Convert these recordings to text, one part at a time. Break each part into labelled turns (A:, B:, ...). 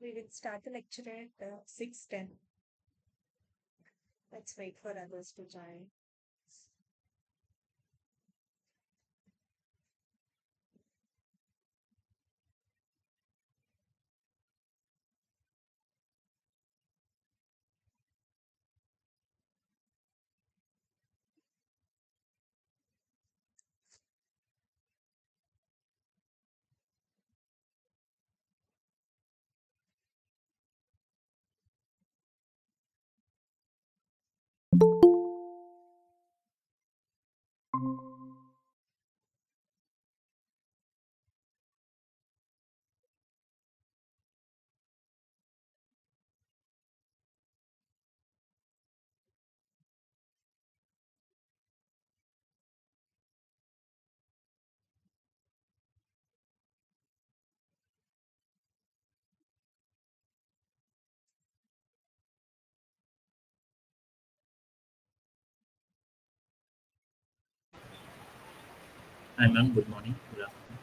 A: We will start the lecture at 6:10. Let's wait for others to join.
B: Hi ma'am, good morning. Good afternoon.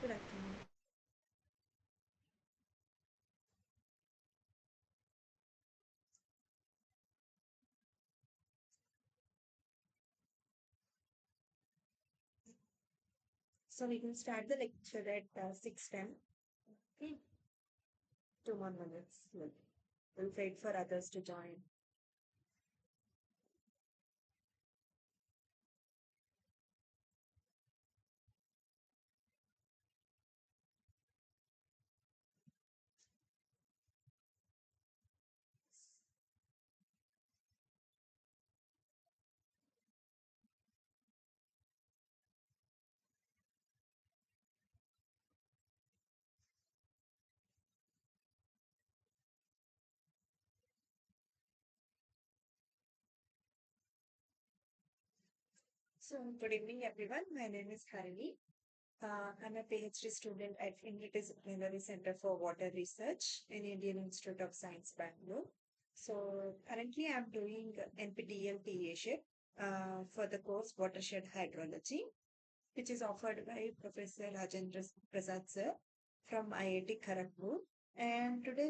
A: Good afternoon. So we will start the lecture at 6:10. Okay, 2 more minutes. We'll wait for others to join. So good evening, everyone. My name is Harini. I'm a PhD student at Interdisciplinary Center for Water Research in Indian Institute of Science, Bangalore. So currently I'm doing NPTEL PhD for the course Watershed Hydrology, which is offered by Professor Rajendra Prasad sir from IIT Kharagpur. And today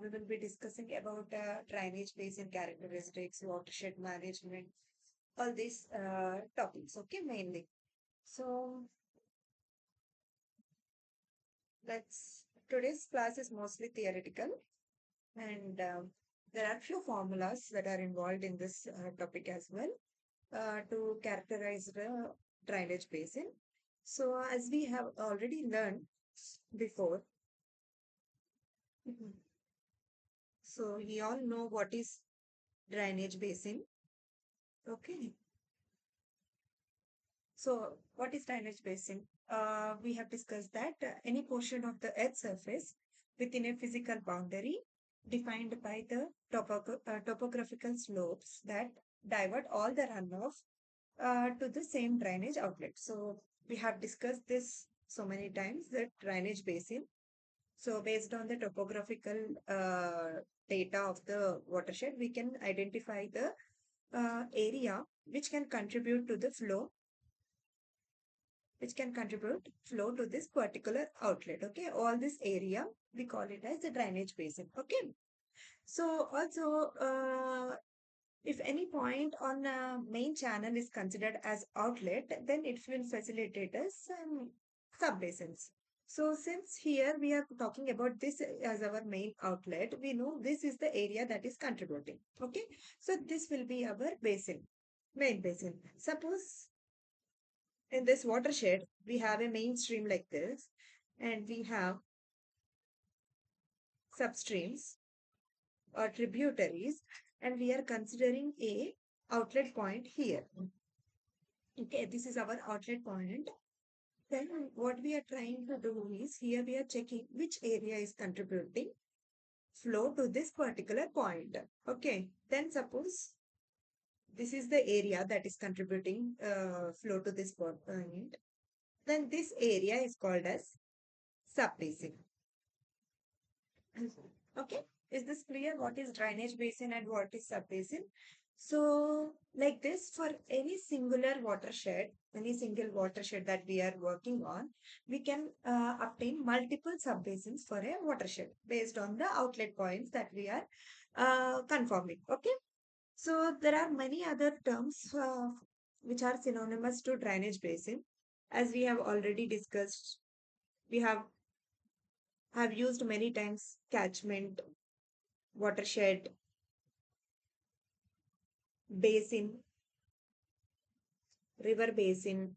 A: we will be discussing about drainage basin characteristics, watershed management, all these topics. Okay, mainly. So let's today's class is mostly theoretical, and there are few formulas that are involved in this topic as well to characterize the drainage basin. So as we have already learned before, mhm, so we all know what is drainage basin. Okay. So what is drainage basin? We have discussed that any portion of the earth surface within a physical boundary defined by the topographical slopes that divert all the runoff to the same drainage outlet. So we have discussed this so many times, that drainage basin. So based on the topographical data of the watershed, we can identify the area which can contribute to the flow, which can contribute flow to this particular outlet. Okay, all this area we call it as the drainage basin. Okay, so also if any point on a main channel is considered as outlet, then it will facilitate us sub basins. So since here we are talking about this as our main outlet, we know this is the area that is contributing. Okay, so this will be our basin, main basin. Suppose in this watershed, we have a main stream like this, and we have substreams or tributaries, and we are considering a outlet point here. Okay, this is our outlet point. Then what we are trying to do is, here we are checking which area is contributing flow to this particular point. Okay, then suppose this is the area that is contributing flow to this point. Then this area is called as subbasin. Okay, is this clear? What is drainage basin and what is subbasin? So, like this, for any single watershed that we are working on, we can obtain multiple subbasins for a watershed based on the outlet points that we are confirming. Okay. So, there are many other terms which are synonymous to drainage basin. As we have already discussed, we have used many times catchment, watershed, basin, river basin,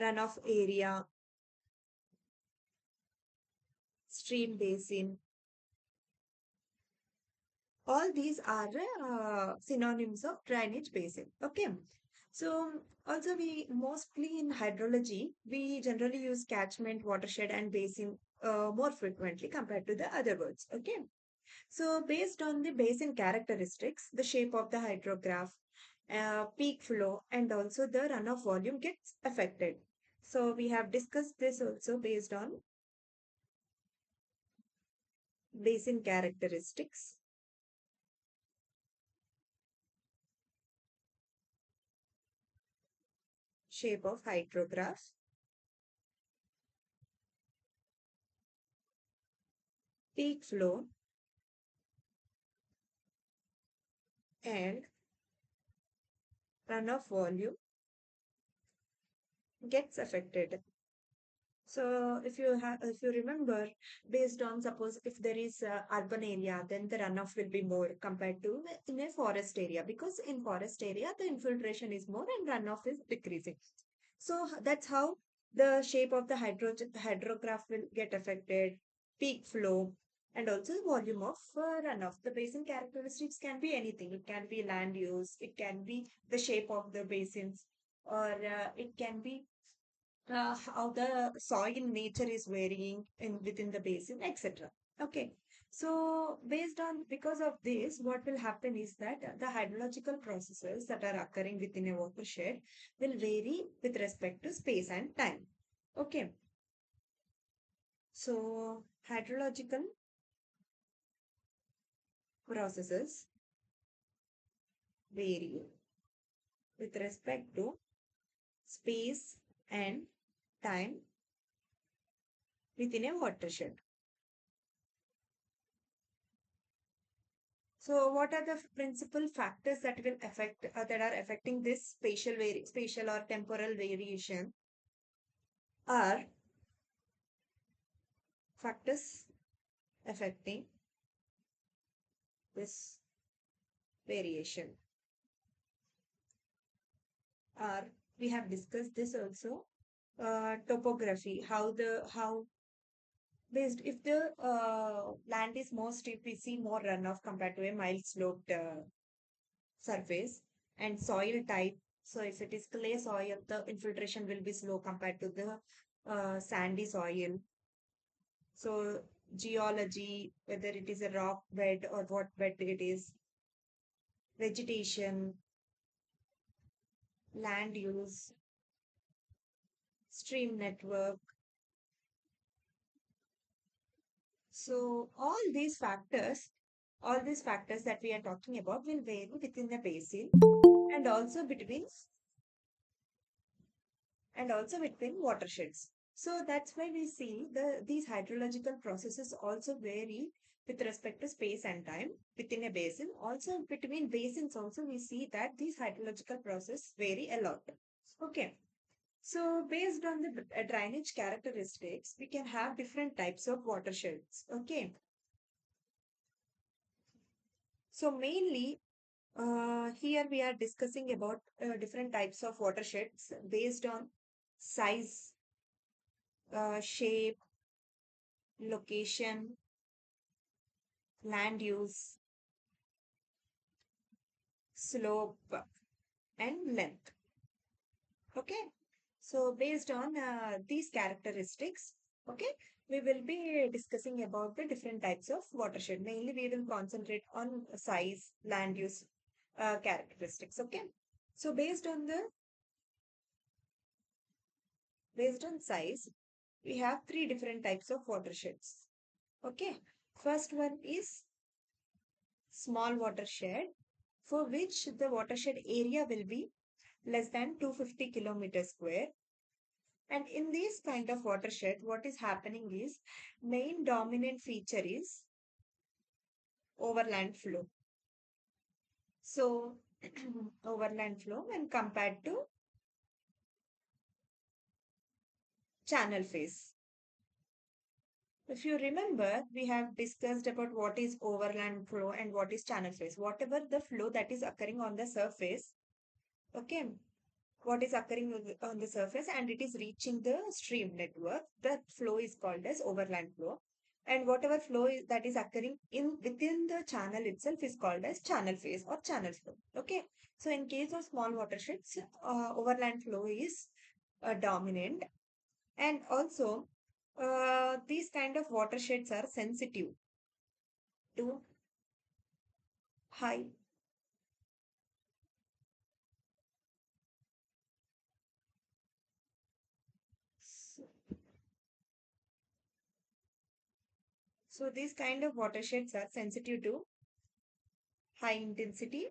A: runoff area, stream basin. All these are synonyms of drainage basin. Okay. So also we mostly in hydrology, we generally use catchment, watershed and basin more frequently compared to the other words. Okay. So based on the basin characteristics, the shape of the hydrograph, peak flow and also the runoff volume gets affected. So we have discussed this also based on basin characteristics, shape of hydrograph, peak flow and runoff volume gets affected. So if you remember, based on suppose if there is a urban area, then the runoff will be more compared to in a forest area because in forest area the infiltration is more and runoff is decreasing. So that's how the shape of the hydrograph will get affected, peak flow, and also the volume of runoff. The basin characteristics can be anything. It can be land use, it can be the shape of the basins, or it can be how the soil nature is varying in within the basin, etc. Okay. So based on because of this, what will happen is that the hydrological processes that are occurring within a watershed will vary with respect to space and time. Okay. So hydrological processes vary with respect to space and time within a watershed. So, what are the principal factors that will affect that are affecting this spatial or temporal variation? Are factors affecting this variation? Are we have discussed this also? Topography, how based if the land is more steep, we see more runoff compared to a mild sloped surface and soil type. So if it is clay soil, the infiltration will be slow compared to the sandy soil. So geology, whether it is a rock bed or what bed it is, vegetation, land use, stream network. So all these factors that we are talking about will vary within the basin and also between watersheds. So that's why we see these hydrological processes also vary with respect to space and time within a basin. Also between basins also we see that these hydrological processes vary a lot. Okay. So based on the drainage characteristics, we can have different types of watersheds. Okay. So mainly here we are discussing about different types of watersheds based on size, shape, location, land use, slope, and length. Okay. So based on these characteristics, okay, we will be discussing about the different types of watershed. Mainly, we will concentrate on size, land use characteristics. Okay. So based on size, we have three different types of watersheds. Okay. First one is small watershed for which the watershed area will be less than 250 kilometers square. And in this kind of watershed, what is happening is main dominant feature is overland flow. So overland flow when compared to channel phase. If you remember, we have discussed about what is overland flow and what is channel phase. Whatever the flow that is occurring on the surface, okay, what is occurring on the surface and it is reaching the stream network, that flow is called as overland flow. And whatever flow that is occurring in within the channel itself is called as channel phase or channel flow. Okay. So in case of small watersheds, overland flow is dominant. And also, these kind of watersheds are sensitive to high. So these kind of watersheds are sensitive to high intensity,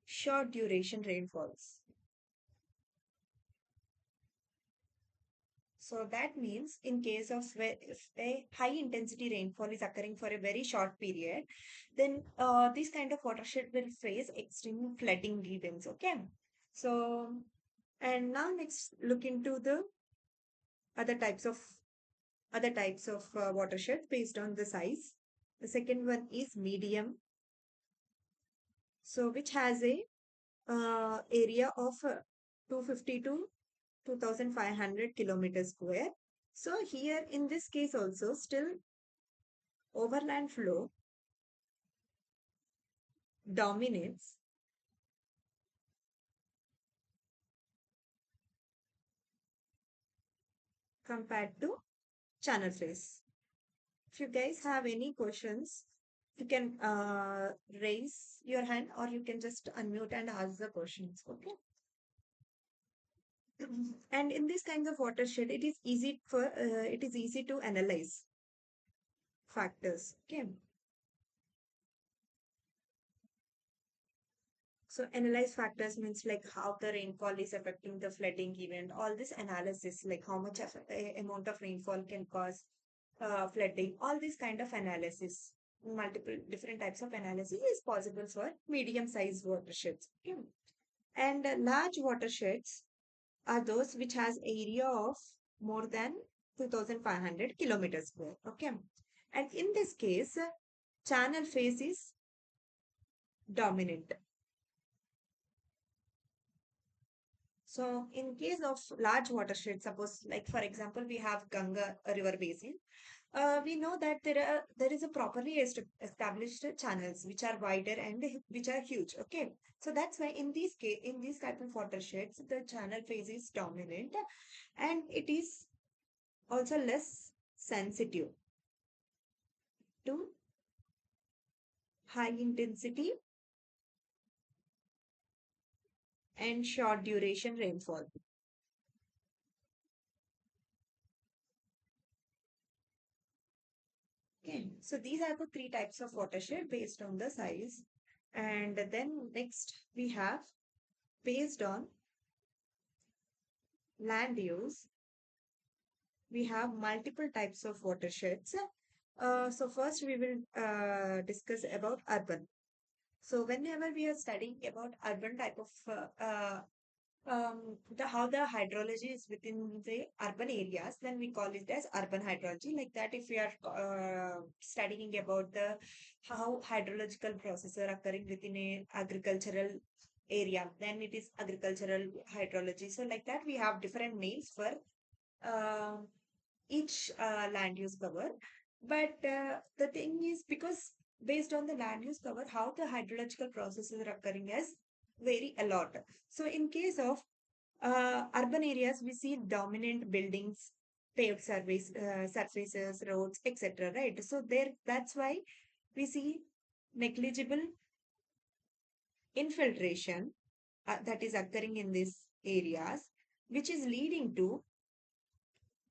A: short duration rainfalls. So that means in case of where if a high intensity rainfall is occurring for a very short period, then this kind of watershed will face extreme flooding events. Okay. So, and now next look into the other types of watershed based on the size. The second one is medium. So which has a area of 250 to 2500 kilometers square. So here in this case also still overland flow dominates compared to channel phase. If you guys have any questions, you can raise your hand or you can just unmute and ask the questions. Okay. And in these kinds of watershed, it is easy to analyze factors. Okay. So analyze factors means like how the rainfall is affecting the flooding event. All this analysis, like how much of amount of rainfall can cause flooding. All this kind of analysis, multiple different types of analysis is possible for medium-sized watersheds. Okay. And large watersheds are those which has area of more than 2,500 kilometers square. Okay. And in this case, channel phase is dominant. So in case of large watershed, suppose like for example, we have Ganga river basin. We know that there is a properly established channels which are wider and which are huge. Okay, so that's why in these type of watersheds, the channel phase is dominant, and it is also less sensitive to high intensity and short duration rainfall. Okay, so these are the three types of watershed based on the size. And then next we have based on land use, we have multiple types of watersheds. So first we will discuss about urban. So whenever we are studying about urban type of the how the hydrology is within the urban areas, then we call it as urban hydrology. Like that, if we are studying about the how hydrological processes are occurring within a agricultural area, then it is agricultural hydrology. So like that, we have different names for uh, each land use cover. But the thing is, because based on the land use cover, how the hydrological processes are occurring as vary a lot. So in case of urban areas, we see dominant buildings, paved surfaces, roads, etc. Right? So there, that's why we see negligible infiltration that is occurring in these areas, which is leading to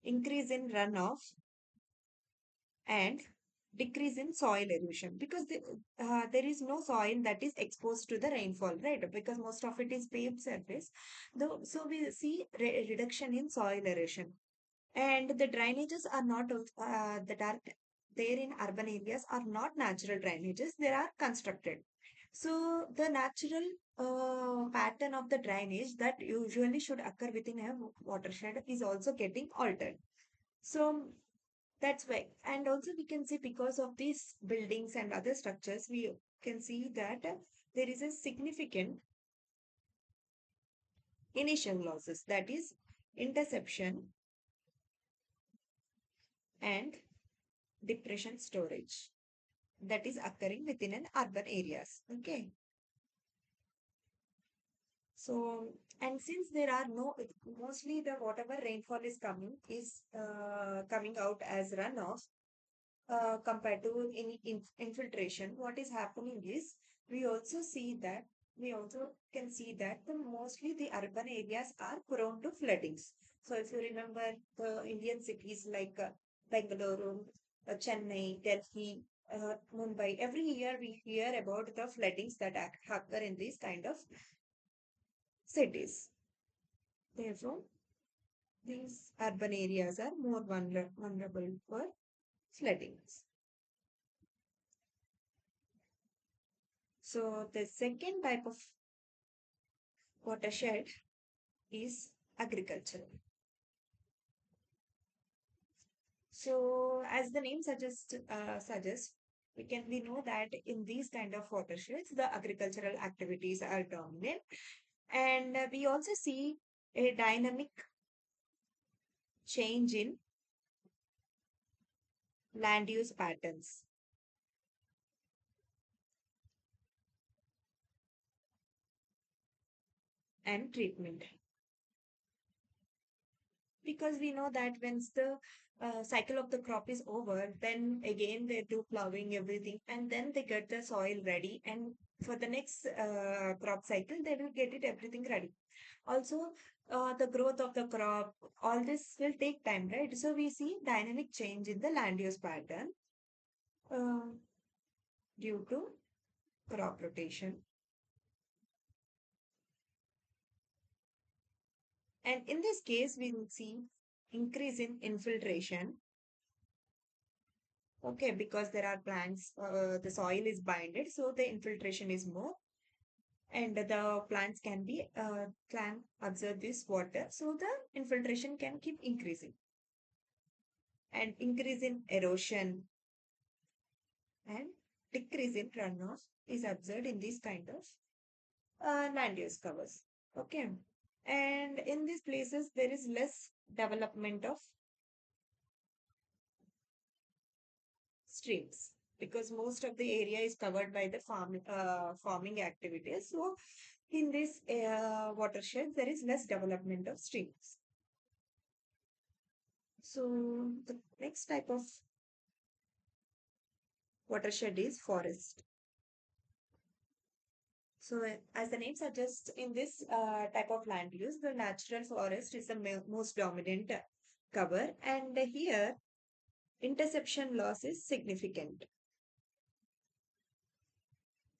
A: increase in runoff and decrease in soil erosion because there is no soil that is exposed to the rainfall, right? Because most of it is paved surface. So we see reduction in soil erosion. And the drainages are not that are there in urban areas are not natural drainages, they are constructed. So the natural pattern of the drainage that usually should occur within a watershed is also getting altered. So that's why. And also we can see because of these buildings and other structures, we can see that there is a significant initial losses, that is interception and depression storage that is occurring within an urban areas. Okay. So, and since there are no, mostly the whatever rainfall is coming is coming out as runoff, compared to any infiltration, what is happening is we also see that we also can see that the mostly the urban areas are prone to floodings. So if you remember the Indian cities like Bangalore, Chennai, Delhi, Mumbai, every year we hear about the floodings that occur in these kind of cities. Therefore, these urban areas are more vulnerable for floodings. So the second type of watershed is agricultural. So as the name suggests, we know that in these kind of watersheds, the agricultural activities are dominant, and we also see a dynamic change in land use patterns and treatment. Because we know that once the cycle of the crop is over, then again they do plowing everything, and then they get the soil ready, and for the next crop cycle they will get it everything ready. Also, the growth of the crop, all this will take time, right? So we see dynamic change in the land use pattern uh, due to crop rotation. And in this case, we will see increase in infiltration. Okay, because there are plants, the soil is binded, so the infiltration is more, and the plants can absorb this water, so the infiltration can keep increasing. And increase in erosion and decrease in runoff is observed in this kind of land use covers. Okay, and in these places there is less development of streams because most of the area is covered by the farming activities. So in this watershed, there is less development of streams. So the next type of watershed is forest. So as the name suggests, in this type of land use, the natural forest is the most dominant cover, and here interception loss is significant.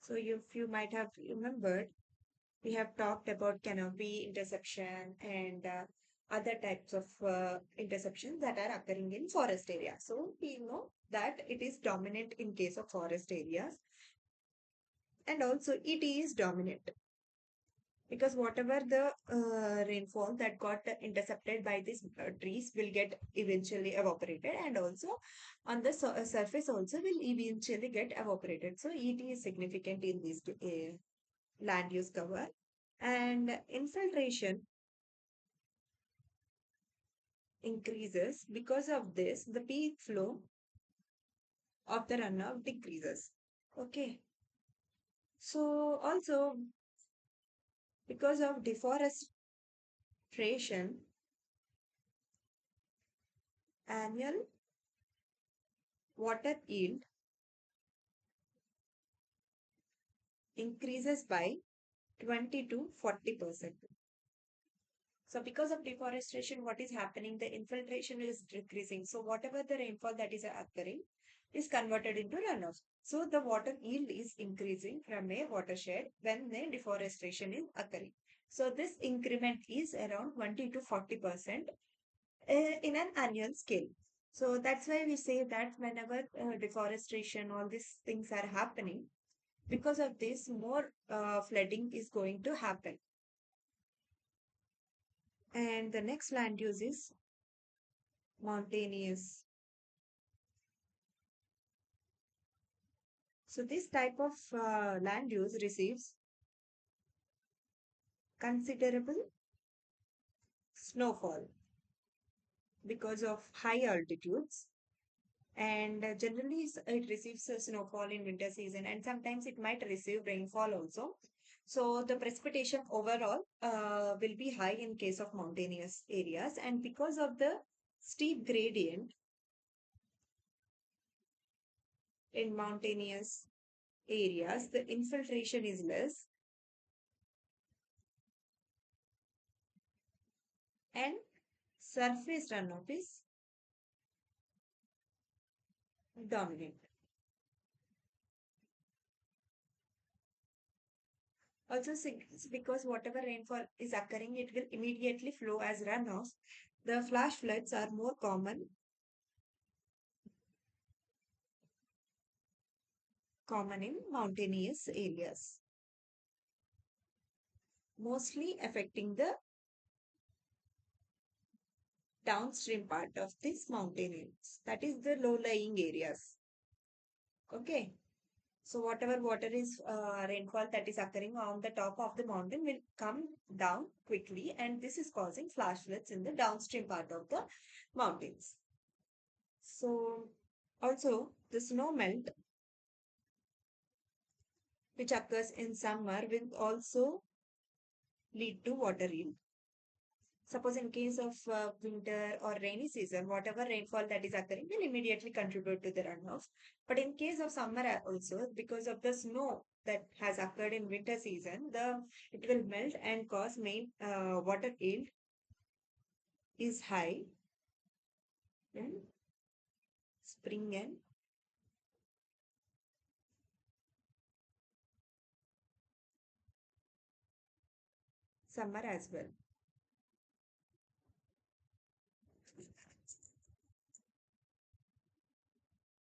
A: So if you might have remembered, we have talked about canopy interception and other types of interceptions that are occurring in forest area. So we know that it is dominant in case of forest areas, and also it is dominant because whatever the rainfall that got intercepted by these trees will get eventually evaporated, and also on the surface also will eventually get evaporated. So it is significant in this land use cover. And infiltration increases. Because of this, the peak flow of the runoff decreases. Okay. So also because of deforestation, annual water yield increases by 20 to 40%. So because of deforestation, what is happening? The infiltration is decreasing. So whatever the rainfall that is occurring, is converted into runoff. So the water yield is increasing from a watershed when the deforestation is occurring. So this increment is around 20 to 40% in an annual scale. So that's why we say that whenever deforestation, all these things are happening, because of this, more flooding is going to happen. And the next land use is mountainous. So this type of land use receives considerable snowfall because of high altitudes, and generally it receives snowfall in winter season, and sometimes it might receive rainfall also. So the precipitation overall will be high in case of mountainous areas, and because of the steep gradient in mountainous areas, the infiltration is less and surface runoff is dominant. Also, because whatever rainfall is occurring, it will immediately flow as runoff. The flash floods are more common in mountainous areas, mostly affecting the downstream part of these mountains, that is the low-lying areas. Okay. So whatever water is rainfall that is occurring on the top of the mountain will come down quickly, and this is causing flash floods in the downstream part of the mountains. So also the snow melt which occurs in summer will also lead to water yield. Suppose in case of winter or rainy season, whatever rainfall that is occurring will immediately contribute to the runoff. But in case of summer also, because of the snow that has occurred in winter season, it will melt and cause main water yield is high in spring and summer as well.